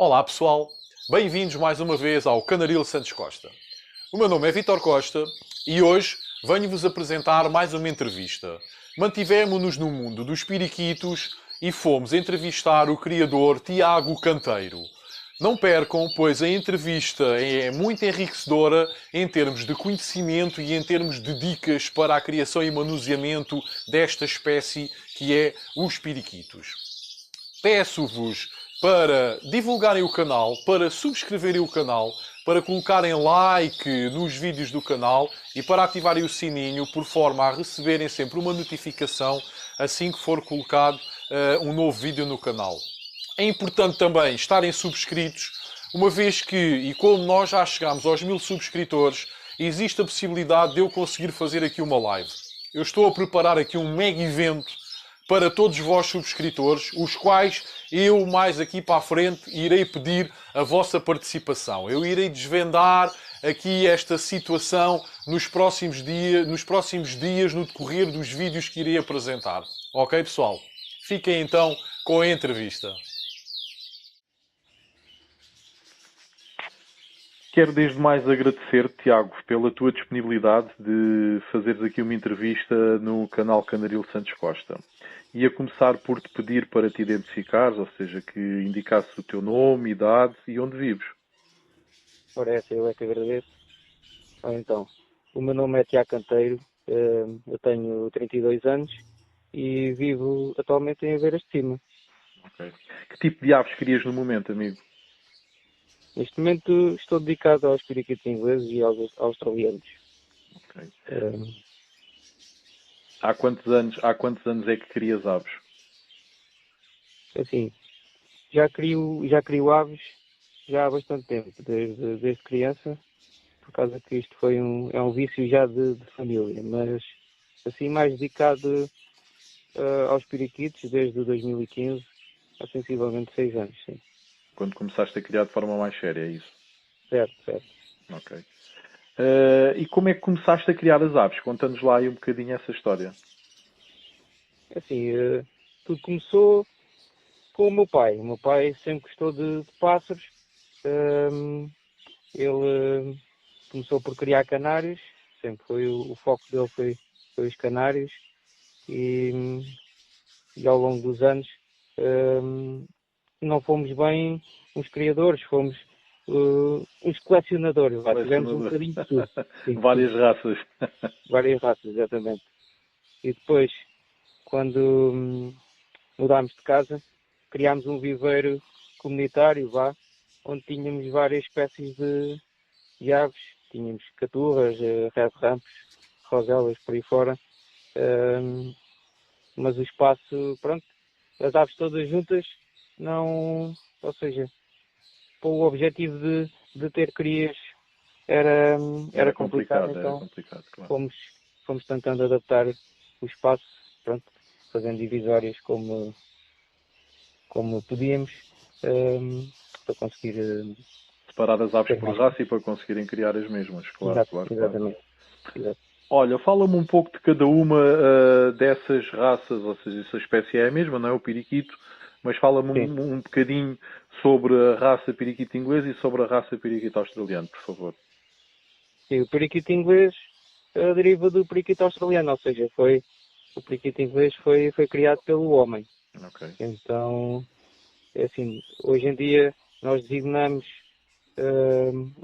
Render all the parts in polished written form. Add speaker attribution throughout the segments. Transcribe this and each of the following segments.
Speaker 1: Olá pessoal, bem-vindos mais uma vez ao Canaril Santos Costa. O meu nome é Vítor Costa e hoje venho-vos apresentar mais uma entrevista. Mantivemo-nos no mundo dos periquitos e fomos entrevistar o criador Tiago Canteiro. Não percam, pois a entrevista é muito enriquecedora em termos de conhecimento e em termos de dicas para a criação e manuseamento desta espécie que é os periquitos. Peço-vos para divulgarem o canal, para subscreverem o canal, para colocarem like nos vídeos do canal e para ativarem o sininho por forma a receberem sempre uma notificação assim que for colocado um novo vídeo no canal. É importante também estarem subscritos, uma vez que, e como nós já chegamos aos 1000 subscritores, existe a possibilidade de eu conseguir fazer aqui uma live. Eu estou a preparar aqui um mega evento para todos vós subscritores, os quais eu, mais aqui para a frente, irei pedir a vossa participação. Eu irei desvendar aqui esta situação nos próximos dias, no decorrer dos vídeos que irei apresentar. Ok, pessoal? Fiquem então com a entrevista.
Speaker 2: Quero desde mais agradecer-te, Tiago, pela tua disponibilidade de fazeres aqui uma entrevista no canal Canaril Santos Costa. E a começar por te pedir para te identificares, ou seja, que indicasses o teu nome, idade e onde vives.
Speaker 3: Ora, essa eu é que agradeço. Então, o meu nome é Tiago Canteiro, eu tenho 32 anos e vivo atualmente em Aveiras de Cima.
Speaker 2: Okay. Que tipo de aves querias no momento, amigo?
Speaker 3: Neste momento estou dedicado aos periquitos ingleses e aos australianos.
Speaker 2: Okay. Há quantos anos é que crias aves?
Speaker 3: Assim, já crio aves já há bastante tempo, desde criança, por causa que isto é um vício já de família, mas assim mais dedicado aos periquitos desde 2015, há sensivelmente 6 anos, sim.
Speaker 2: Quando começaste a criar de forma mais séria, é isso?
Speaker 3: Certo.
Speaker 2: Ok. E como é que começaste a criar as aves? Conta-nos lá aí um bocadinho essa história.
Speaker 3: Assim, tudo começou com o meu pai. O meu pai sempre gostou de pássaros. Ele começou por criar canários. Sempre foi o foco dele foi os canários. E ao longo dos anos não fomos bem uns criadores, fomos uns colecionadores. Tivemos um bocadinho de tudo. Sim,
Speaker 2: Várias raças.
Speaker 3: Várias raças, exatamente. E depois, quando mudámos de casa, criámos um viveiro comunitário, onde tínhamos várias espécies de aves. Tínhamos caturras, red-rampos, roselas, por aí fora. Mas o espaço, pronto, as aves todas juntas, não... Ou seja, para o objetivo de ter crias era complicado. Então
Speaker 2: era complicado, claro.
Speaker 3: fomos tentando adaptar o espaço, pronto, fazendo divisórias como podíamos, para conseguir
Speaker 2: separar as aves por raça e para conseguirem criar as mesmas, claro.
Speaker 3: Exatamente. Exato.
Speaker 2: Olha, fala-me um pouco de cada uma dessas raças, ou seja, essa espécie é a mesma, não é? O periquito, mas fala-me um bocadinho sobre a raça periquito inglês e sobre a raça periquito australiano, por favor.
Speaker 3: Sim, o periquito inglês deriva do periquito australiano, ou seja, o periquito inglês foi criado pelo homem.
Speaker 2: Okay.
Speaker 3: Então, é assim, hoje em dia nós designamos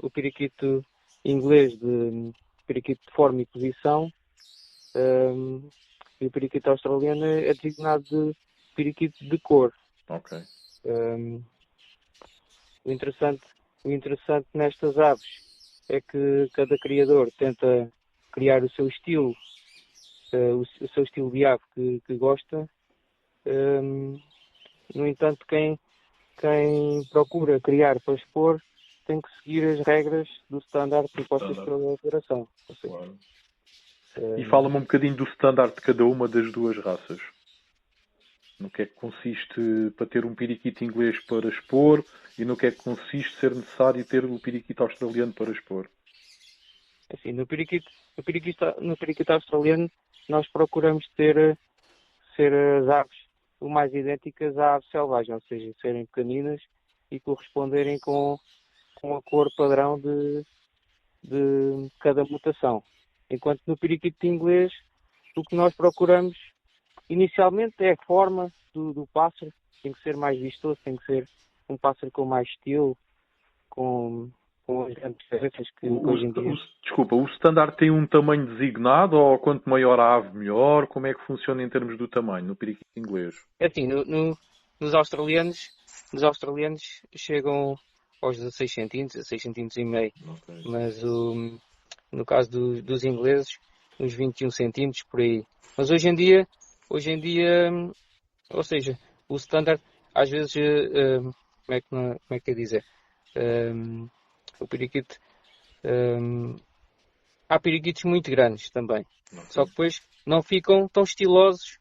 Speaker 3: o periquito inglês de periquito de forma e posição, e o periquito australiano é designado de periquito de cor.
Speaker 2: Ok.
Speaker 3: O interessante nestas aves é que cada criador tenta criar o seu estilo, o seu estilo de ave que gosta. No entanto, quem procura criar para expor tem que seguir as regras do standard propostas pela Federação.
Speaker 2: Claro. E fala-me um bocadinho do standard de cada uma das duas raças. No que é que consiste para ter um periquito inglês para expor e no que é que consiste ser necessário ter o periquito australiano para expor?
Speaker 3: Assim, no periquito australiano nós procuramos ser as aves o mais idênticas à ave selvagem, ou seja, serem pequeninas e corresponderem com a cor padrão de cada mutação. Enquanto no periquito inglês, o que nós procuramos inicialmente é a forma do pássaro, tem que ser mais vistoso, tem que ser um pássaro com mais estilo, com as grandes cabeças que hoje em dia...
Speaker 2: Desculpa, o standard tem um tamanho designado ou quanto maior a ave melhor? Como é que funciona em termos do tamanho no periquito inglês?
Speaker 3: É assim, nos australianos chegam aos 16 centímetros, 16 centímetros e meio,
Speaker 2: Okay.
Speaker 3: mas no caso dos ingleses, uns 21 centímetros por aí. Mas hoje em dia, ou seja, o standard, às vezes, como é que é dizer? O periquito, há periquitos muito grandes também.
Speaker 2: Okay.
Speaker 3: Só que depois não ficam tão estilosos,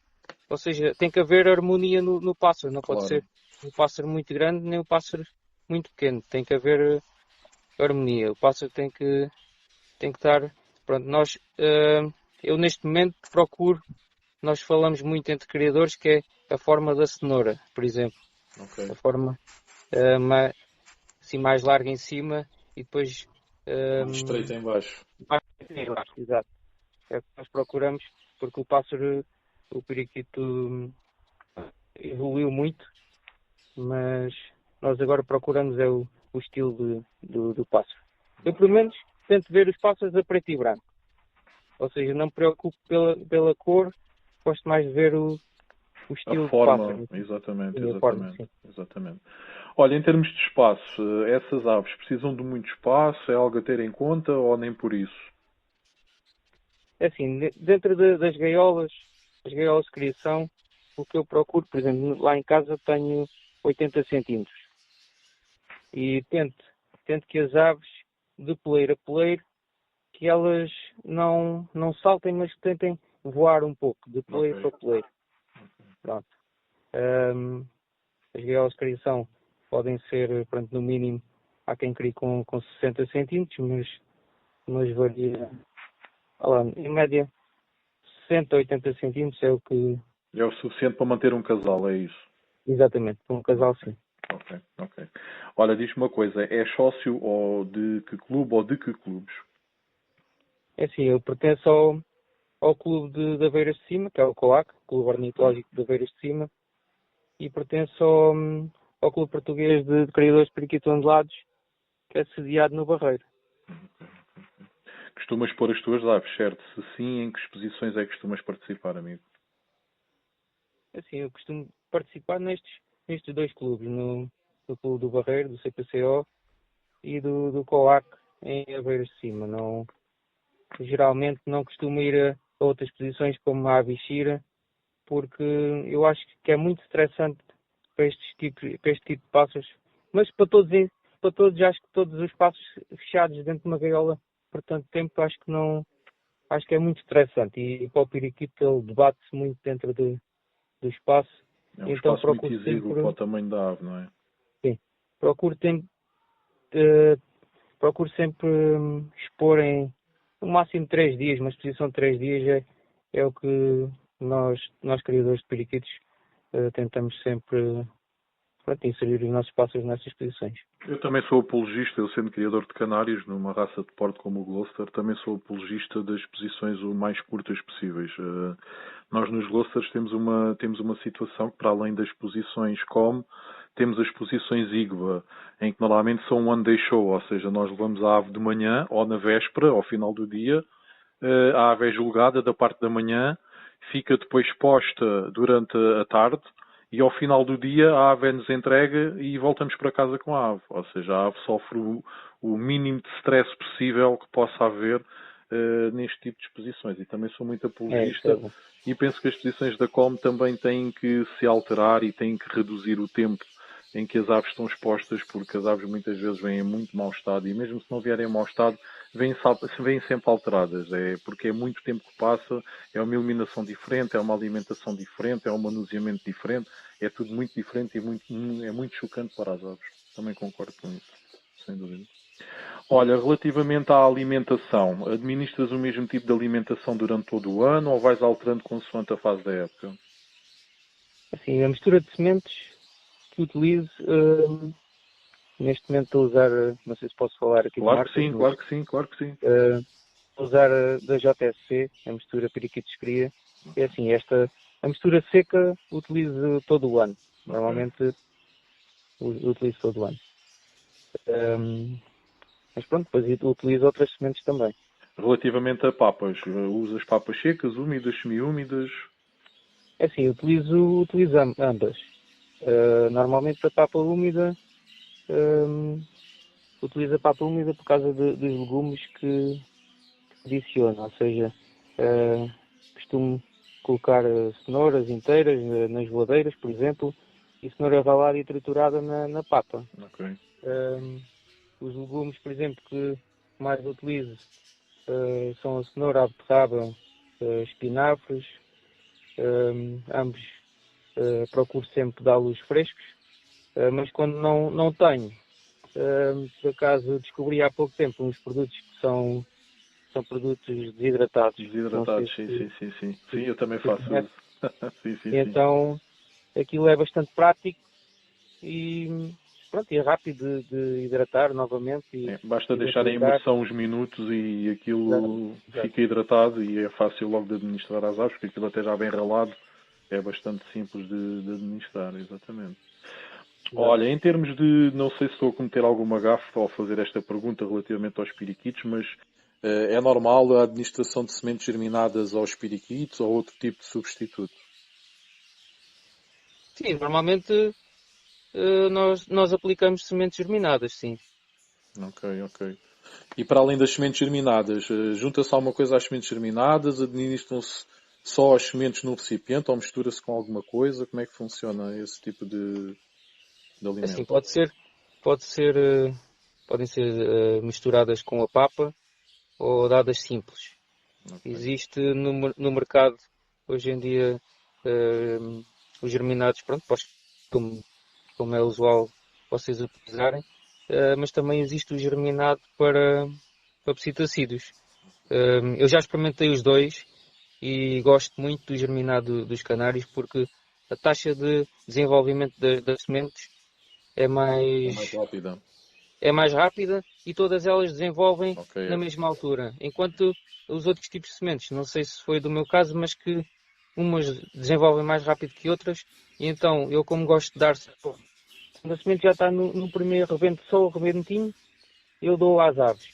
Speaker 3: ou seja, tem que haver harmonia no pássaro, não pode ser um pássaro muito grande nem um pássaro muito pequeno, tem que haver harmonia, o pássaro tem que estar, pronto, eu neste momento procuro, nós falamos muito entre criadores que é a forma da cenoura, por exemplo,
Speaker 2: Okay.
Speaker 3: a forma assim mais larga em cima e depois
Speaker 2: Mais estreita em baixo.
Speaker 3: Exato. É o que nós procuramos, porque o periquito evoluiu muito, mas nós agora procuramos é o estilo do pássaro. Eu, pelo menos, tento ver os pássaros a preto e branco. Ou seja, não me preocupo pela cor, gosto mais de ver o estilo
Speaker 2: a forma,
Speaker 3: do pássaro.
Speaker 2: Exatamente. Olha, em termos de espaço, essas aves precisam de muito espaço? É algo a ter em conta ou nem por isso?
Speaker 3: É assim, dentro das gaiolas, as gaiolas de criação, o que eu procuro, por exemplo, lá em casa tenho 80 centímetros. E tento que as aves, de poleiro a poleiro, que elas não saltem, mas que tentem voar um pouco, de poleiro para poleiro. Pronto. As gaiolas de criação podem ser, pronto, no mínimo, há quem crie com 60 centímetros, mas varia, em média, 60 a 80 centímetros é o que...
Speaker 2: É o suficiente para manter um casal, é isso?
Speaker 3: Exatamente, para um casal sim.
Speaker 2: Ok. Olha, diz-me uma coisa, é sócio ou de que clube ou de que clubes?
Speaker 3: É assim, eu pertenço ao clube de Aveiras de Cima, que é o COAC, Clube Ornitológico de Aveiras de Cima, e pertenço ao Clube Português de Criadores de Periquitos Ondulados, que é sediado no Barreiro.
Speaker 2: Costumas pôr as tuas aves, certo? Se sim, em que exposições é que costumas participar, amigo?
Speaker 3: Assim, eu costumo participar nestes dois clubes, no Clube do Barreiro, do CPCO, e do COAC, em Aveiras de Cima. Geralmente não costumo ir a outras exposições como a Avixira, porque eu acho que é muito estressante para este tipo de pássaros. Mas para todos, acho que todos os pássaros fechados dentro de uma gaiola por tanto tempo, acho que é muito estressante. E para o periquito ele debate-se muito dentro do espaço.
Speaker 2: É um
Speaker 3: então
Speaker 2: espaço muito exíguo para o tamanho da ave, não é?
Speaker 3: Sim. Procuro sempre expor em no máximo 3 dias, uma exposição de 3 dias é o que nós criadores de periquitos tentamos sempre inserir os nossos pássaros nessas exposições.
Speaker 2: Eu também sou apologista, eu sendo criador de canários numa raça de porte como o Gloucester, também sou apologista das exposições o mais curtas possíveis. Nós nos Gloucesters temos uma situação que, para além das exposições temos as exposições IGVA, em que normalmente são um one day show, ou seja, nós levamos a ave de manhã ou na véspera, ao final do dia, a ave é julgada da parte da manhã, fica depois exposta durante a tarde, e ao final do dia a ave é-nos entregue e voltamos para casa com a ave. Ou seja, a ave sofre o mínimo de stress possível que possa haver neste tipo de exposições. E também sou muito apologista e penso que as exposições da COM também têm que se alterar e têm que reduzir o tempo em que as aves estão expostas, porque as aves muitas vezes vêm em muito mau estado e mesmo se não vierem em mau estado, vêm sempre alteradas. Porque é muito tempo que passa, é uma iluminação diferente, é uma alimentação diferente, é um manuseamento diferente, é tudo muito diferente e é muito chocante para as aves. Também concordo com isso, sem dúvida. Olha, relativamente à alimentação, administras o mesmo tipo de alimentação durante todo o ano ou vais alterando consoante a fase da época?
Speaker 3: Assim, a mistura de sementes que utilizo neste momento estou a usar, não sei se posso falar aqui de
Speaker 2: Claro que
Speaker 3: marcas,
Speaker 2: sim,
Speaker 3: mas,
Speaker 2: claro que sim, claro que sim.
Speaker 3: estou a usar da JSC, a mistura periquitos cria. É assim, a mistura seca utilizo todo o ano. Normalmente utilizo todo o ano. Mas pronto, depois utilizo outras sementes também.
Speaker 2: Relativamente a papas, usas papas secas, úmidas, semi-úmidas?
Speaker 3: É assim, utilizo ambas. Normalmente a papa úmida, utilizo a papa úmida por causa dos legumes que adiciono, ou seja, costumo colocar cenouras inteiras nas voadeiras, por exemplo, e cenoura ralada e triturada na papa.
Speaker 2: Ok.
Speaker 3: Os legumes, por exemplo, que mais utilizo são a cenoura, a beterraba, espinafres, ambos procuro sempre dá-los frescos, mas quando não tenho, por acaso descobri há pouco tempo uns produtos que são produtos desidratados. Não sei
Speaker 2: Desidratados, sim,
Speaker 3: se,
Speaker 2: sim, sim, sim. Sim,
Speaker 3: se,
Speaker 2: eu também
Speaker 3: se
Speaker 2: faço
Speaker 3: conhece.
Speaker 2: uso. Sim, sim, sim.
Speaker 3: Então aquilo é bastante prático e pronto, e é rápido de hidratar novamente
Speaker 2: Basta
Speaker 3: e de
Speaker 2: deixar em
Speaker 3: aplicar.
Speaker 2: imersão uns minutos e
Speaker 3: Exato,
Speaker 2: aquilo
Speaker 3: exato.
Speaker 2: fica hidratado e é fácil logo de administrar às aves, porque aquilo até já bem ralado é bastante simples de administrar, exatamente.
Speaker 3: Exato.
Speaker 2: Olha, em termos de, não sei se estou a cometer alguma gafe ao fazer esta pergunta relativamente aos periquitos, mas é normal a administração de sementes germinadas aos periquitos ou outro tipo de substituto?
Speaker 3: Sim, normalmente nós aplicamos sementes germinadas, sim.
Speaker 2: Ok, ok. E para além das sementes germinadas, junta-se alguma coisa às sementes germinadas? Administram-se só as sementes no recipiente ou mistura-se com alguma coisa? Como é que funciona esse tipo de
Speaker 3: Assim,
Speaker 2: alimento?
Speaker 3: pode ser, podem ser misturadas com a papa ou dadas simples.
Speaker 2: Ok.
Speaker 3: Existe no mercado hoje em dia eh, os germinados, pronto, como é usual vocês utilizarem, mas também existe o germinado para psitacídeos. Eu já experimentei os dois e gosto muito do germinado dos canários porque a taxa de desenvolvimento das sementes é
Speaker 2: É mais
Speaker 3: mais,
Speaker 2: rápida.
Speaker 3: é mais rápida e todas elas desenvolvem
Speaker 2: Ok.
Speaker 3: na mesma altura. Enquanto os outros tipos de sementes, não sei se foi do meu caso, mas que umas desenvolvem mais rápido que outras, e então eu como gosto de dar, quando a semente já está no primeiro rebento, só o rebentinho, eu dou às aves.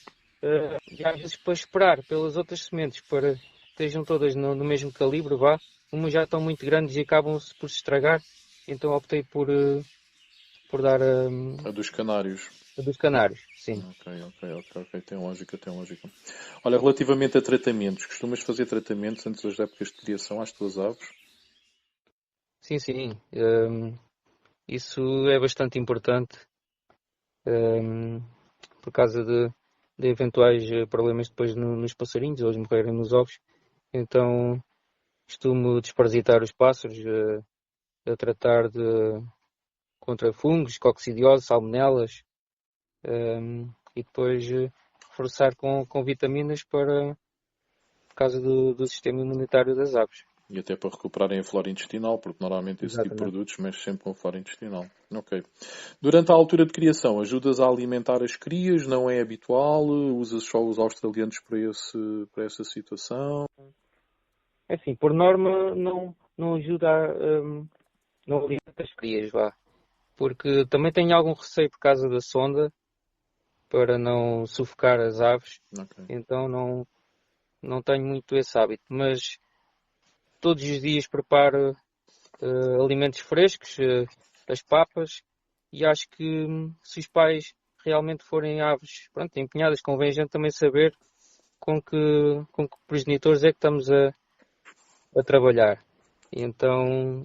Speaker 3: E às vezes para esperar pelas outras sementes para que estejam todas no mesmo calibre, vá, umas já estão muito grandes e acabam-se por se estragar, então optei por dar
Speaker 2: A dos canários.
Speaker 3: a dos canários, sim.
Speaker 2: Ok, ok, ok, ok. Tem lógica, tem lógica. Olha, relativamente a tratamentos, costumas fazer tratamentos antes das épocas de criação às tuas aves?
Speaker 3: Sim, sim. Isso é bastante importante hum, por causa de eventuais problemas depois nos passarinhos, eles morrerem nos ovos. Então costumo desparasitar os pássaros, a tratar contra fungos, coccidiose, salmonelas, e depois reforçar com vitaminas por causa do sistema imunitário das aves.
Speaker 2: E até para recuperarem a flora intestinal, porque normalmente esse tipo de
Speaker 3: Exatamente.
Speaker 2: produtos mexe sempre com a flora intestinal. Ok. Durante a altura de criação, ajudas a alimentar as crias? Não é habitual? Usas só os australianos para essa situação?
Speaker 3: É assim, por norma não ajuda não alimenta as crias, vá. Porque também tenho algum receio por causa da sonda, para não sufocar as aves,
Speaker 2: Ok.
Speaker 3: então não tenho muito esse hábito. Mas todos os dias preparo alimentos frescos, as papas, e acho que se os pais realmente forem aves, pronto, empenhadas, convém a gente também saber com que progenitores é que estamos a trabalhar. E então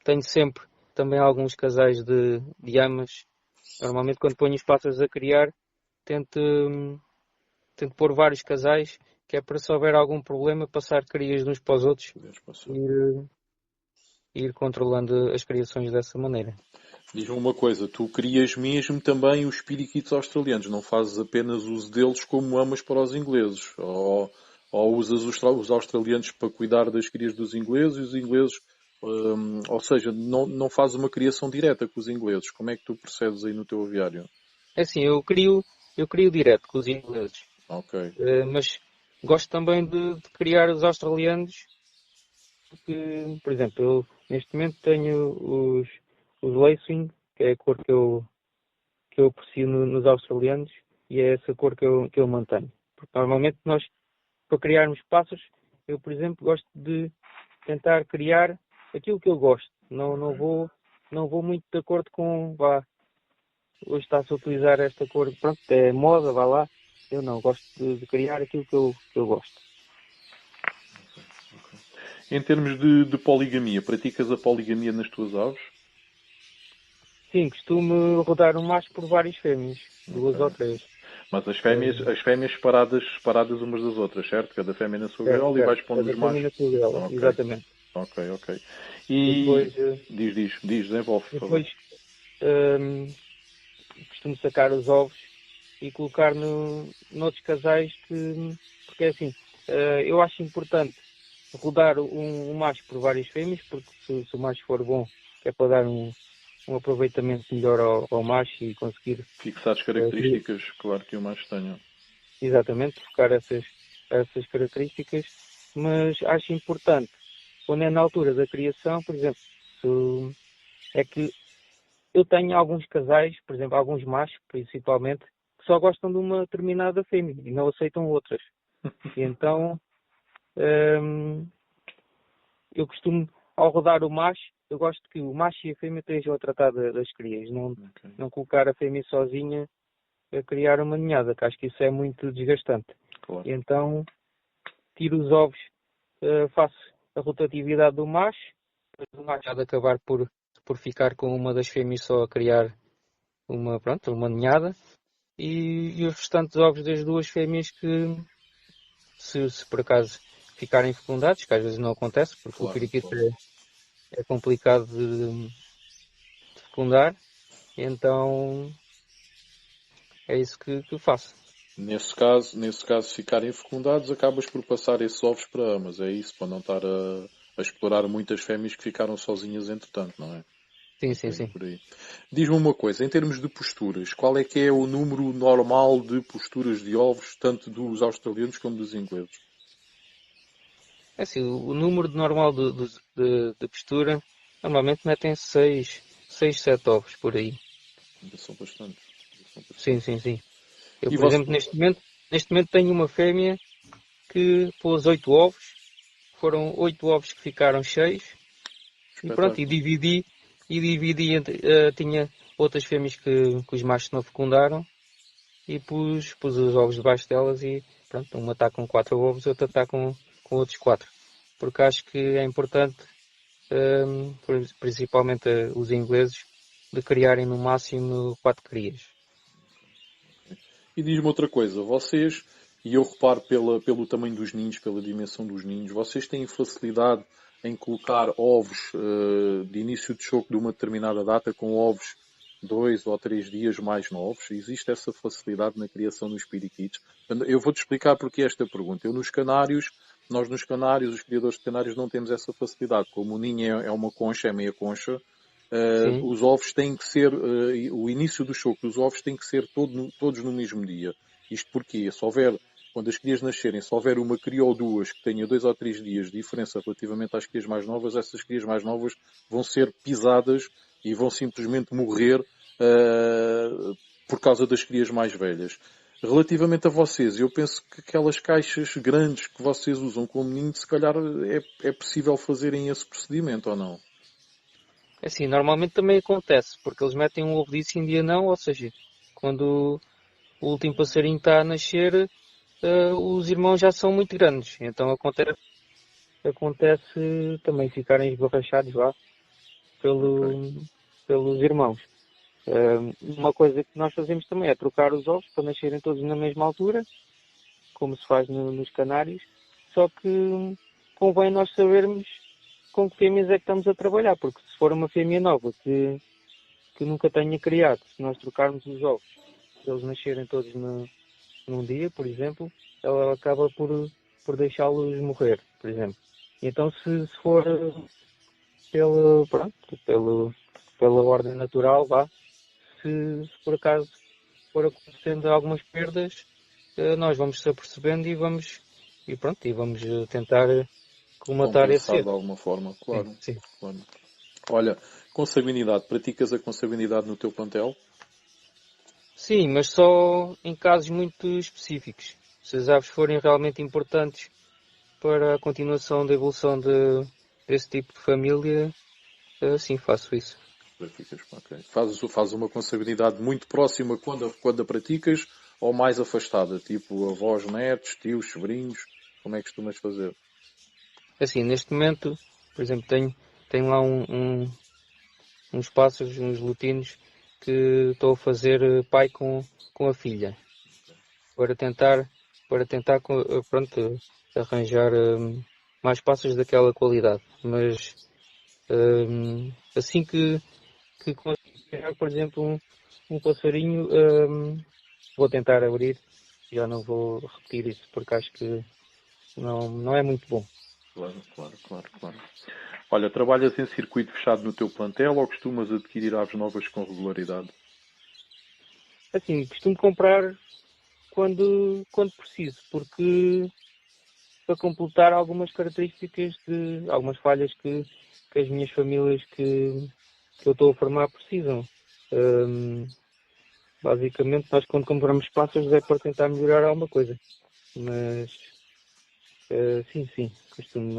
Speaker 3: tenho sempre também alguns casais de amas. Normalmente quando ponho os pássaros a criar, tento, tento pôr vários casais, que é para se houver algum problema, passar crias de uns para os outros
Speaker 2: Poderes
Speaker 3: e
Speaker 2: passar.
Speaker 3: ir controlando as criações dessa maneira.
Speaker 2: Diz-me uma coisa, tu crias mesmo também os periquitos australianos, não fazes apenas uso deles como amas para os ingleses? Ou usas os australianos para cuidar das crias dos ingleses e os ingleses, ou seja, não fazes uma criação direta com os ingleses? Como é que tu procedes aí no teu aviário?
Speaker 3: É assim, eu crio direto com os ingleses,
Speaker 1: Ok.
Speaker 3: mas gosto também de criar os australianos, porque, por exemplo, eu neste momento tenho os Lacewing, que é a cor que eu aprecio nos australianos, e é essa cor que eu mantenho. Porque normalmente nós, para criarmos pássaros, eu, por exemplo, gosto de tentar criar aquilo que eu gosto. Não vou muito de acordo com, vá, hoje está-se a utilizar esta cor, pronto, é moda, vá lá. Eu não, gosto de criar aquilo que eu gosto.
Speaker 2: Em termos de poligamia, praticas a poligamia nas tuas aves?
Speaker 3: Sim, costumo rodar um macho por várias fêmeas, duas ou
Speaker 2: Ok.
Speaker 3: três.
Speaker 2: Mas
Speaker 3: Eh,
Speaker 2: as fêmeas separadas umas das outras, certo? Cada fêmea na sua
Speaker 3: certo,
Speaker 2: gaiola e
Speaker 3: certo.
Speaker 2: vais pondo
Speaker 3: Cada
Speaker 2: os
Speaker 3: fêmea
Speaker 2: machos.
Speaker 3: na sua gaiola,
Speaker 2: Ok,
Speaker 3: exatamente.
Speaker 2: ok.
Speaker 3: E
Speaker 2: E
Speaker 3: depois,
Speaker 2: desenvolve, por favor.
Speaker 3: depois ehm, costumo sacar os ovos e colocar noutros casais porque é assim, eu acho importante rodar um macho por várias fêmeas, porque se o macho for bom, que é para dar um aproveitamento melhor ao macho e conseguir
Speaker 2: Fixar as características, claro que o macho tenha.
Speaker 3: exatamente focar essas características, mas acho importante, quando é na altura da criação, por exemplo, é que eu tenho alguns casais, por exemplo, alguns machos, principalmente, que só gostam de uma determinada fêmea e não aceitam outras. E então, hum, eu costumo, ao rodar o macho, eu gosto que o macho e a fêmea estejam a tratar das crias,
Speaker 2: Ok,
Speaker 3: não colocar a fêmea sozinha a criar uma ninhada, que acho que isso é muito desgastante.
Speaker 2: claro.
Speaker 3: E então, tiro os ovos, faço a rotatividade do macho, depois o macho há de acabar por ficar com uma das fêmeas só a criar uma ninhada, e os restantes ovos das duas fêmeas que, se por acaso ficarem fecundados, que às vezes não acontece, porque o
Speaker 2: Claro,
Speaker 3: periquito
Speaker 2: claro.
Speaker 3: é complicado de fecundar, então é isso que faço.
Speaker 2: Nesse caso, se ficarem fecundados, acabas por passar esses ovos para amas. É isso, para não estar a explorar muitas fêmeas que ficaram sozinhas entretanto, não é?
Speaker 3: Sim,
Speaker 2: Um
Speaker 3: sim,
Speaker 2: bocadinho
Speaker 3: sim.
Speaker 2: por aí. Diz-me uma coisa, em termos de posturas, qual é que é o número normal de posturas de ovos, tanto dos australianos como dos ingleses?
Speaker 3: É assim, o número de normal de postura, normalmente metem 7 ovos por aí.
Speaker 2: Ainda são bastantes. Ainda são
Speaker 3: Sim,
Speaker 2: bastantes.
Speaker 3: sim, sim. Eu,
Speaker 2: E
Speaker 3: por
Speaker 2: você...
Speaker 3: exemplo, neste momento tenho uma fêmea que pôs 8 ovos, foram 8 ovos que ficaram cheios. E pronto,
Speaker 2: Espetáculo.
Speaker 3: tinha outras fêmeas que os machos não fecundaram e pus os ovos debaixo delas e pronto, uma está com 4 ovos, outra está com outros 4. Porque acho que é importante, principalmente os ingleses, de criarem no máximo 4 crias.
Speaker 2: E diz-me outra coisa, vocês, e eu reparo pelo tamanho dos ninhos, pela dimensão dos ninhos, vocês têm facilidade em colocar ovos de início de choque de uma determinada data com ovos 2 ou 3 dias mais novos? Existe essa facilidade na criação dos periquitos? Eu vou-te explicar porque esta pergunta. Nós nos Canários, os criadores de Canários, não temos essa facilidade. Como o ninho é uma concha, é meia concha,
Speaker 3: Sim,
Speaker 2: os ovos têm que ser, o início do choque dos ovos tem que ser todos no mesmo dia. Isto porque, se houver, quando as crias nascerem, se houver uma cria ou duas que tenha 2 ou 3 dias de diferença relativamente às crias mais novas, essas crias mais novas vão ser pisadas e vão simplesmente morrer por causa das crias mais velhas. Relativamente a vocês, eu penso que aquelas caixas grandes que vocês usam como ninho, se calhar é possível fazerem esse procedimento ou não?
Speaker 3: assim, normalmente também acontece, porque eles metem um ovo disso e um dia não, ou seja, quando o último passarinho está a nascer, os irmãos já são muito grandes, então acontece também ficarem esborrachados lá
Speaker 2: Ok.
Speaker 3: pelo, pelos irmãos. Uma coisa que nós fazemos também é trocar os ovos para nascerem todos na mesma altura, como se faz nos Canários, só que convém nós sabermos com que fêmeas é que estamos a trabalhar, porque se for uma fêmea nova que nunca tenha criado, se nós trocarmos os ovos, eles nascerem todos num dia, por exemplo, ela acaba por deixá-los morrer, por exemplo. E então se for pronto, pela ordem natural, vá, se por acaso for acontecendo algumas perdas, nós vamos se apercebendo e vamos tentar colmatar esse
Speaker 2: Compensar de
Speaker 3: erro.
Speaker 2: alguma forma, claro.
Speaker 3: Sim.
Speaker 2: Claro. Olha, consanguinidade. Praticas a consanguinidade no teu plantel?
Speaker 3: Sim, mas só em casos muito específicos. Se as aves forem realmente importantes para a continuação da evolução desse tipo de família, sim, faço isso.
Speaker 2: Praticas, ok. Fazes uma consanguinidade muito próxima quando a praticas ou mais afastada? Tipo avós, netos, tios, sobrinhos? Como é que costumas fazer?
Speaker 3: Assim, neste momento, por exemplo, tenho lá uns pássaros, uns lutinos, que estou a fazer pai com a filha, para tentar, pronto, arranjar mais pássaros daquela qualidade. Mas assim que conseguir, por exemplo, um passarinho, vou tentar abrir. Já não vou repetir isso porque acho que não é muito bom.
Speaker 2: Claro, claro, claro, claro. Olha, trabalhas em circuito fechado no teu plantel ou costumas adquirir aves novas com regularidade?
Speaker 3: Assim, costumo comprar quando preciso, porque para completar algumas características de algumas falhas que as minhas famílias que eu estou a formar precisam. Hum, Basicamente, nós quando compramos pássaros é para tentar melhorar alguma coisa. Mas, sim,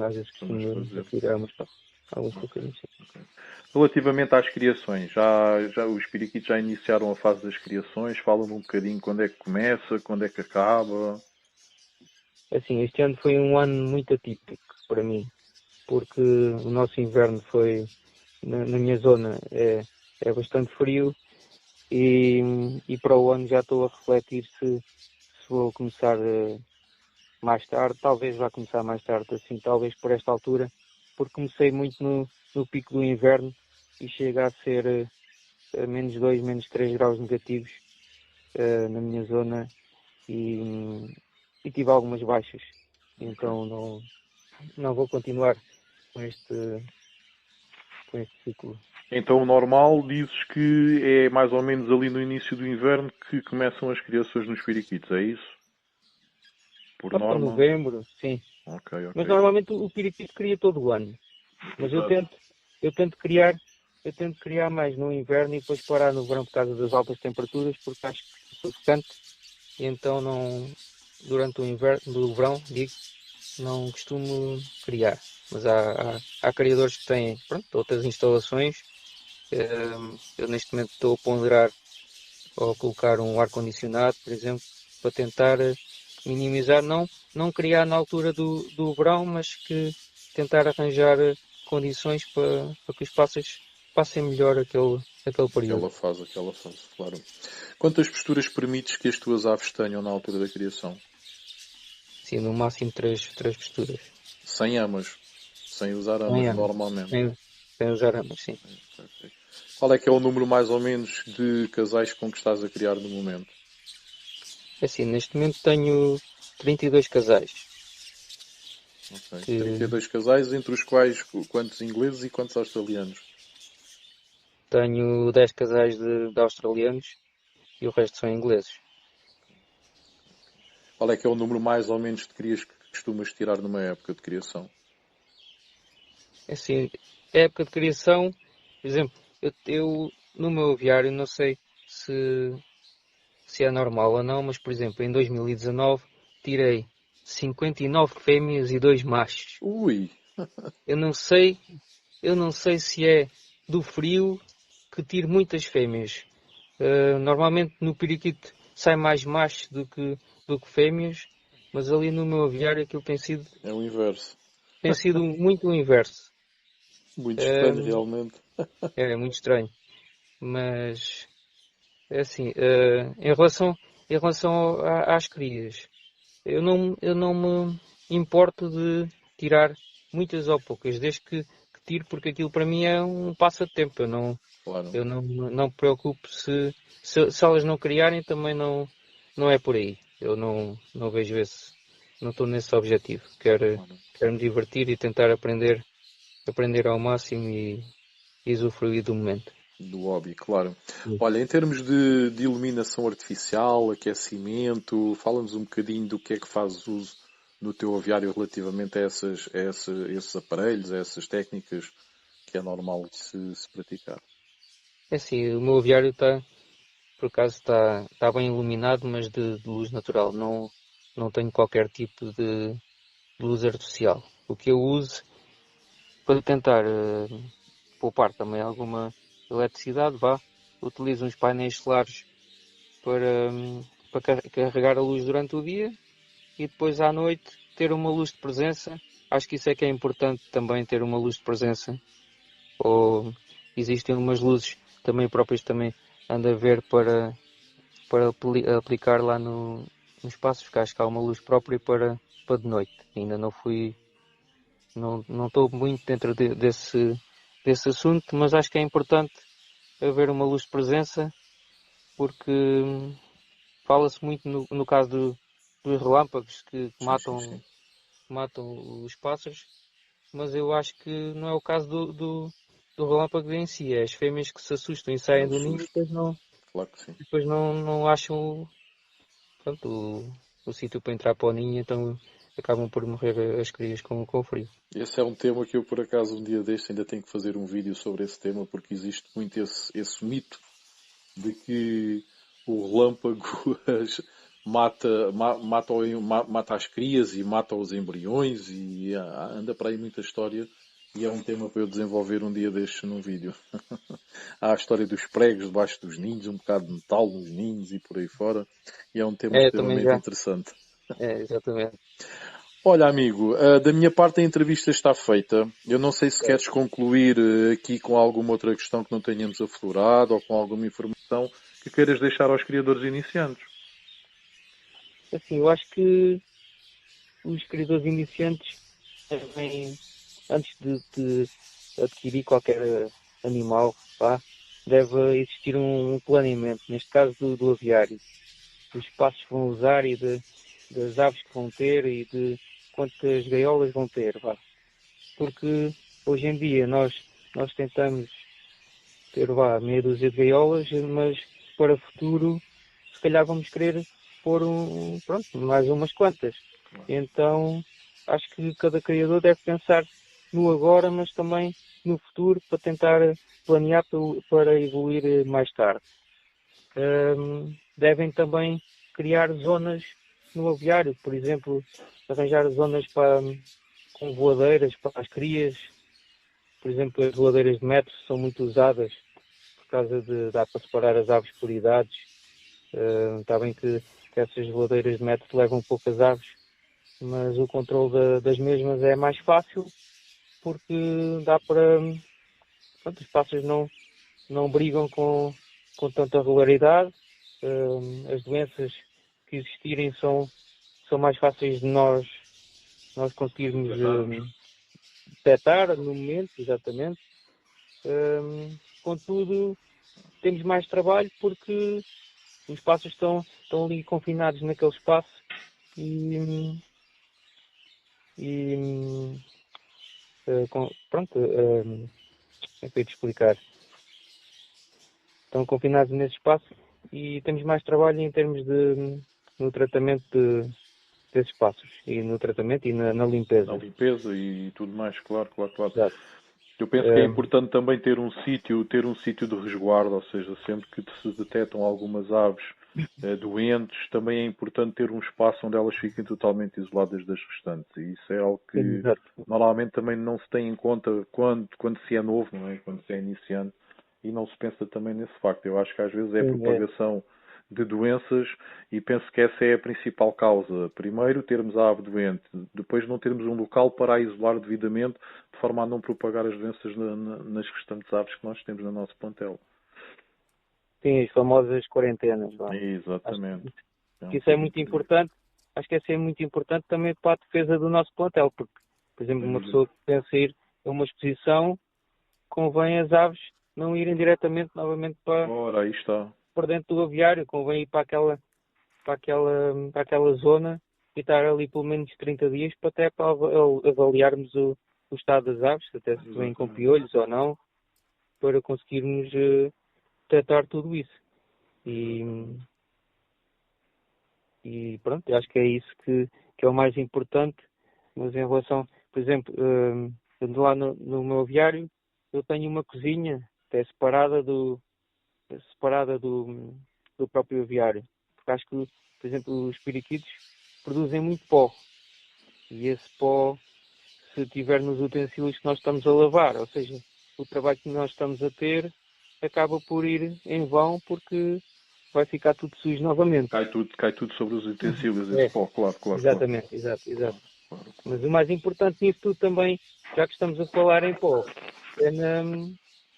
Speaker 3: às vezes
Speaker 2: Costumas
Speaker 3: costumo
Speaker 2: fazer.
Speaker 3: tirar alguns pouquinhos. Sim.
Speaker 2: Relativamente às criações, já os periquitos já iniciaram a fase das criações? Fala-me um bocadinho quando é que começa, quando é que acaba.
Speaker 3: Assim, este ano foi um ano muito atípico para mim, porque o nosso inverno foi, na minha zona, é bastante frio e para o ano já estou a refletir se vou começar mais tarde, talvez vá começar mais tarde, assim, talvez por esta altura, porque comecei muito no pico do inverno e chega a ser menos 2 menos 3 graus negativos na minha zona e tive algumas baixas. Então não vou continuar com este ciclo.
Speaker 2: Então o normal dizes que é mais ou menos ali no início do inverno que começam as criações nos periquitos, é isso? Por
Speaker 3: Lá para
Speaker 2: norma?
Speaker 3: novembro, sim.
Speaker 2: Ok,
Speaker 3: Mas
Speaker 2: ok.
Speaker 3: normalmente o periquito cria todo o ano. Mas
Speaker 2: Exato.
Speaker 3: eu tento criar mais no inverno e depois parar no verão por causa das altas temperaturas, porque acho que é sufocante. E então durante o inverno, do verão, digo, não costumo criar. Mas há criadores que têm, pronto, outras instalações. Eu neste momento estou a ponderar ou colocar um ar-condicionado, por exemplo, para tentar minimizar, não criar na altura do verão, mas que tentar arranjar condições para que os pássaros passem melhor aquele período.
Speaker 2: Aquela fase, claro. Quantas posturas permites que as tuas aves tenham na altura da criação?
Speaker 3: Sim, no máximo três posturas.
Speaker 2: Sem amas. Sem usar
Speaker 3: Sem
Speaker 2: amas,
Speaker 3: amas,
Speaker 2: normalmente.
Speaker 3: sem usar amas, sim.
Speaker 2: Ok. Qual é que é o número mais ou menos de casais com que estás a criar no momento?
Speaker 3: Assim, neste momento tenho 32 casais.
Speaker 2: Ok.
Speaker 3: Que
Speaker 2: 32 casais, entre os quais quantos ingleses e quantos australianos?
Speaker 3: tenho 10 casais de australianos e o resto são ingleses.
Speaker 2: Qual é que é o número mais ou menos de crias que costumas tirar numa época de criação?
Speaker 3: Assim, época de criação, por exemplo, eu no meu aviário não sei se é normal ou não, mas por exemplo, em 2019 tirei 59 fêmeas e 2 machos.
Speaker 2: Ui!
Speaker 3: Eu não sei, eu não sei se é do frio que tiro muitas fêmeas. Normalmente no periquito sai mais machos do que fêmeas, mas ali no meu aviário aquilo
Speaker 2: É o inverso.
Speaker 3: tem sido muito o inverso.
Speaker 2: Muito estranho,
Speaker 3: Uh,
Speaker 2: realmente.
Speaker 3: É muito estranho, mas é assim, em relação às crias, eu não me importo de tirar muitas ou poucas, desde que tiro, porque aquilo para mim é um passatempo.
Speaker 2: Claro.
Speaker 3: Eu não me preocupo se elas não criarem, também não é por aí. Eu não vejo não estou nesse objetivo.
Speaker 2: Claro.
Speaker 3: Quero me divertir e tentar aprender ao máximo e usufruir do momento.
Speaker 2: Do hobby, claro. Olha, em termos de iluminação artificial, aquecimento, fala-nos um bocadinho do que é que fazes uso no teu aviário relativamente a esses aparelhos, a essas técnicas que é normal se praticar.
Speaker 3: É assim, o meu aviário está, por acaso, está bem iluminado, mas de luz natural. Não tenho qualquer tipo de luz artificial. O que eu uso para tentar poupar também alguma eletricidade, utilizo uns painéis solares para carregar a luz durante o dia e depois à noite ter uma luz de presença. Acho que isso é que é importante também, ter uma luz de presença. Ou existem umas luzes também próprias, também ando a ver para aplicar lá no espaço, porque acho que há uma luz própria para de noite. Ainda não fui, não estou muito dentro desse assunto, mas acho que é importante haver uma luz de presença, porque fala-se muito no caso dos relâmpagos que
Speaker 2: Sim, sim, sim.
Speaker 3: matam os pássaros, mas eu acho que não é o caso do relâmpago em si. É as fêmeas que se assustam e
Speaker 2: É
Speaker 3: saem
Speaker 2: o
Speaker 3: do ninho e
Speaker 2: susto, claro que sim.
Speaker 3: depois não acham, pronto, o sítio para entrar para o ninho, então acabam por morrer as crias com frio.
Speaker 2: Esse é um tema que eu, por acaso, um dia deste ainda tenho que fazer um vídeo sobre esse tema, porque existe muito esse mito de que o relâmpago mata as crias e mata os embriões e anda para aí muita história e é um tema para eu desenvolver um dia destes num vídeo. Há a história dos pregos debaixo dos ninhos, um bocado de metal nos ninhos e por aí fora e é um tema
Speaker 3: É, também
Speaker 2: extremamente
Speaker 3: já.
Speaker 2: interessante.
Speaker 3: É, exatamente.
Speaker 2: Olha, amigo, da minha parte a entrevista está feita. Eu não sei se
Speaker 3: É,
Speaker 2: queres concluir aqui com alguma outra questão que não tenhamos aflorado ou com alguma informação que queiras deixar aos criadores iniciantes.
Speaker 3: assim, eu acho que os criadores iniciantes devem, antes de adquirir qualquer animal, deve existir um planeamento, neste caso do aviário, dos espaços que vão usar e das aves que vão ter e de quantas gaiolas vão ter, Porque hoje em dia nós tentamos ter, meia dúzia de gaiolas, mas para o futuro, se calhar vamos querer pôr pronto, mais umas quantas. Então, acho que cada criador deve pensar no agora, mas também no futuro, para tentar planear para evoluir mais tarde. Devem também criar zonas no aviário, por exemplo, arranjar zonas com voadeiras para as crias. Por exemplo, as voadeiras de metro são muito usadas por causa de dar para separar as aves por idades. Está bem que essas voadeiras de metro levam poucas aves, mas o controle das mesmas é mais fácil, porque dá para. Pronto, os pássaros não brigam com tanta regularidade. As doenças que existirem são mais fáceis de nós conseguirmos detectar no momento, exatamente. Contudo, temos mais trabalho porque os pássaros estão ali confinados naquele espaço e, e pronto, como é que eu ia te explicar? Estão confinados nesse espaço e temos mais trabalho em termos no tratamento desses pássaros e no tratamento e na
Speaker 2: Na
Speaker 3: limpeza.
Speaker 2: limpeza e tudo mais, claro, claro, claro.
Speaker 3: Exato.
Speaker 2: Eu penso que é importante também ter um sítio de resguardo, ou seja, sempre que se detectam algumas aves doentes, também é importante ter um espaço onde elas fiquem totalmente isoladas das restantes. E isso é algo que
Speaker 3: Exato.
Speaker 2: normalmente também não se tem em conta quando se é novo, não é? Quando se é iniciante, e não se pensa também nesse facto. Eu acho que às vezes é a
Speaker 3: Sim, é.
Speaker 2: propagação de doenças e penso que essa é a principal causa. Primeiro, termos a ave doente, depois não termos um local para a isolar devidamente, de forma a não propagar as doenças nas restantes aves que nós temos no nosso plantel.
Speaker 3: Sim, as famosas quarentenas. Acho
Speaker 2: Exatamente. É
Speaker 3: que
Speaker 2: um
Speaker 3: isso é
Speaker 2: bocadinho
Speaker 3: muito
Speaker 2: por aí.
Speaker 3: importante. Acho que isso é muito importante também para a defesa do nosso plantel, porque, por exemplo,
Speaker 2: Sem
Speaker 3: uma
Speaker 2: dúvida.
Speaker 3: pessoa que pensa ir a uma exposição, convém as aves não irem diretamente novamente
Speaker 2: Ora, aí está.
Speaker 3: para dentro do aviário, convém ir para aquela zona e estar ali pelo menos 30 dias para avaliarmos o estado das aves, até se vêm com
Speaker 2: Exatamente.
Speaker 3: piolhos ou não, para conseguirmos detectar tudo isso. E pronto, acho que é isso que é o mais importante. Mas em relação, por exemplo, lá no meu aviário, eu tenho uma cozinha que é separada do próprio aviário. Porque acho que, por exemplo, os periquitos produzem muito pó. E esse pó, se tiver nos utensílios que nós estamos a lavar, ou seja, o trabalho que nós estamos a ter, acaba por ir em vão, porque vai ficar tudo sujo novamente.
Speaker 2: Cai tudo sobre os utensílios, esse pó, claro.
Speaker 3: Exatamente,
Speaker 2: claro.
Speaker 3: Exato. Mas o mais importante nisso tudo também, já que estamos a falar em pó, é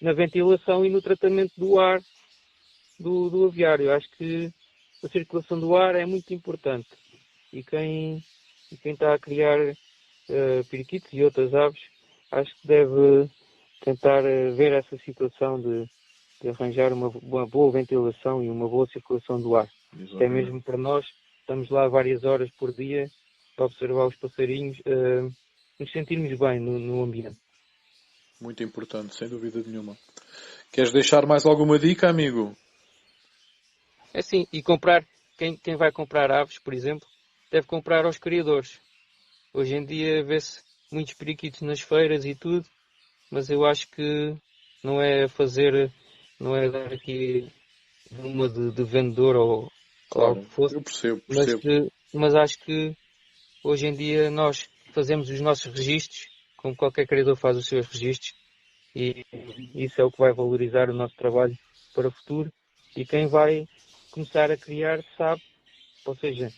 Speaker 3: na ventilação e no tratamento do ar do aviário. Acho que a circulação do ar é muito importante. E quem está a criar periquitos e outras aves, acho que deve tentar ver essa situação de arranjar uma boa ventilação e uma boa circulação do ar.
Speaker 2: Exatamente.
Speaker 3: Até mesmo para nós, estamos lá várias horas por dia para observar os passarinhos, nos sentirmos bem no ambiente.
Speaker 1: Muito importante, sem dúvida nenhuma. Queres deixar mais alguma dica, amigo?
Speaker 3: É sim, e comprar, quem vai comprar aves, por exemplo, deve comprar aos criadores. Hoje em dia vê-se muitos periquitos nas feiras e tudo, mas eu acho que não é dar aqui uma de vendedor ou algo que fosse.
Speaker 1: Eu percebo.
Speaker 3: Mas acho que hoje em dia nós fazemos os nossos registros, como qualquer criador faz os seus registros, e isso é o que vai valorizar o nosso trabalho para o futuro. E quem vai começar a criar sabe, ou seja,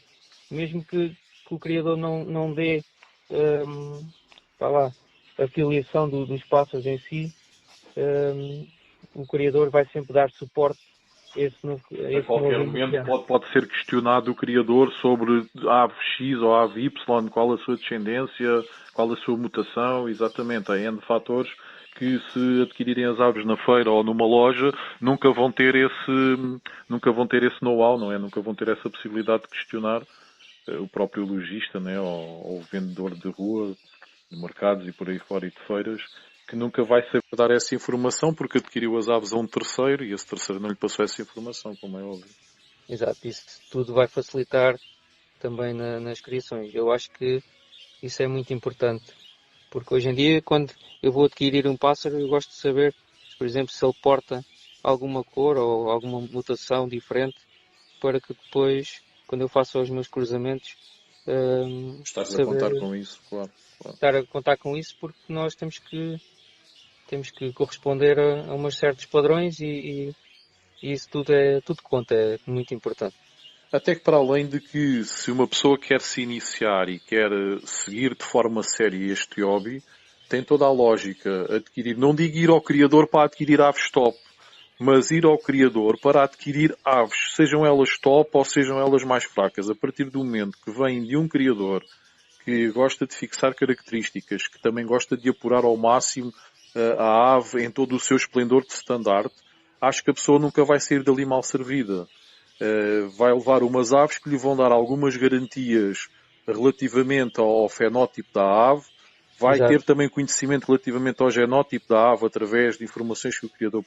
Speaker 3: mesmo que o criador não dê a filiação dos pássaros em si, o criador vai sempre dar suporte a esse novo.
Speaker 2: A qualquer momento pode ser questionado o criador sobre a ave X ou a ave Y, qual a sua descendência, qual a sua mutação, exatamente. Há N fatores que, se adquirirem as aves na feira ou numa loja, nunca vão ter esse know-how, não é? Nunca vão ter essa possibilidade de questionar o próprio lojista, né? ou o vendedor de rua, de mercados e por aí fora e de feiras, que nunca vai saber dar essa informação porque adquiriu as aves a um terceiro e esse terceiro não lhe passou essa informação, como é óbvio.
Speaker 3: Exato, isso tudo vai facilitar também nas criações. Eu acho que isso é muito importante, porque hoje em dia, quando eu vou adquirir um pássaro, eu gosto de saber, por exemplo, se ele porta alguma cor ou alguma mutação diferente, para que depois, quando eu faço os meus cruzamentos,
Speaker 2: estás a contar com isso, claro.
Speaker 3: Estar a contar com isso, porque nós temos que corresponder a uns certos padrões e isso tudo conta, é muito importante.
Speaker 1: Até que, para além de que, se uma pessoa quer se iniciar e quer seguir de forma séria este hobby, tem toda a lógica adquirir, não digo ir ao criador para adquirir aves top, mas ir ao criador para adquirir aves, sejam elas top ou sejam elas mais fracas. A partir do momento que vêm de um criador que gosta de fixar características, que também gosta de apurar ao máximo a ave em todo o seu esplendor de standard, acho que a pessoa nunca vai sair dali mal servida. Vai levar umas aves que lhe vão dar algumas garantias relativamente ao fenótipo da ave, vai
Speaker 3: Exato.
Speaker 1: ter também conhecimento relativamente ao genótipo da ave através de informações que o criador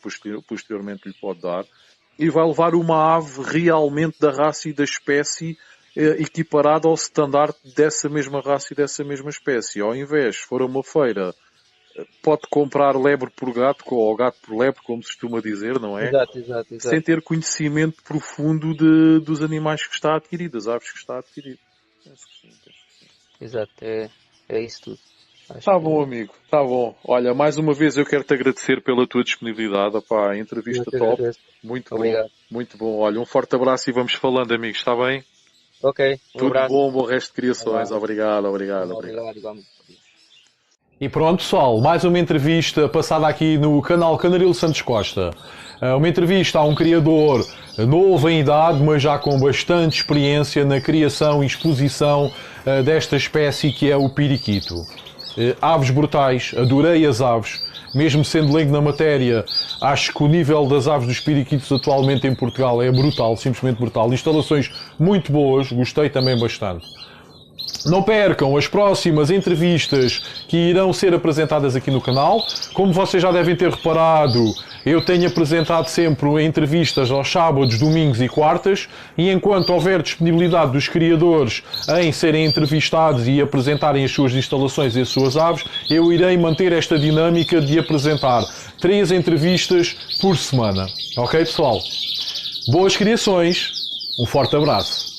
Speaker 1: posteriormente lhe pode dar, e vai levar uma ave realmente da raça e da espécie equiparada ao standard dessa mesma raça e dessa mesma espécie. Ao invés, se for a uma feira, pode comprar lebre por gato, ou gato por lebre, como se costuma dizer, não é?
Speaker 3: Exato.
Speaker 1: Sem ter conhecimento profundo dos animais que está a adquirir, das aves que está a adquirir.
Speaker 3: Exato, é isso tudo.
Speaker 1: Está bom, amigo, está bom. Olha, mais uma vez eu quero-te agradecer pela tua disponibilidade. Opá, a entrevista top. Muito
Speaker 3: Obrigado.
Speaker 1: bom, muito bom. Olha, um forte abraço e vamos falando, amigos, está bem?
Speaker 3: Ok,
Speaker 1: Tudo
Speaker 3: abraço.
Speaker 1: bom resto de criações. Obrigado.
Speaker 3: Obrigado, igualmente.
Speaker 1: E pronto, pessoal, mais uma entrevista passada aqui no canal Canaril Santos Costa. Uma entrevista a um criador novo em idade, mas já com bastante experiência na criação e exposição desta espécie que é o periquito. Aves brutais, adorei as aves, mesmo sendo leigo na matéria, acho que o nível das aves dos periquitos atualmente em Portugal é brutal, simplesmente brutal. Instalações muito boas, gostei também bastante. Não percam as próximas entrevistas que irão ser apresentadas aqui no canal. Como vocês já devem ter reparado, eu tenho apresentado sempre entrevistas aos sábados, domingos e quartas, e enquanto houver disponibilidade dos criadores em serem entrevistados e apresentarem as suas instalações e as suas aves, eu irei manter esta dinâmica de apresentar 3 entrevistas por semana. Ok, pessoal? Boas criações, um forte abraço.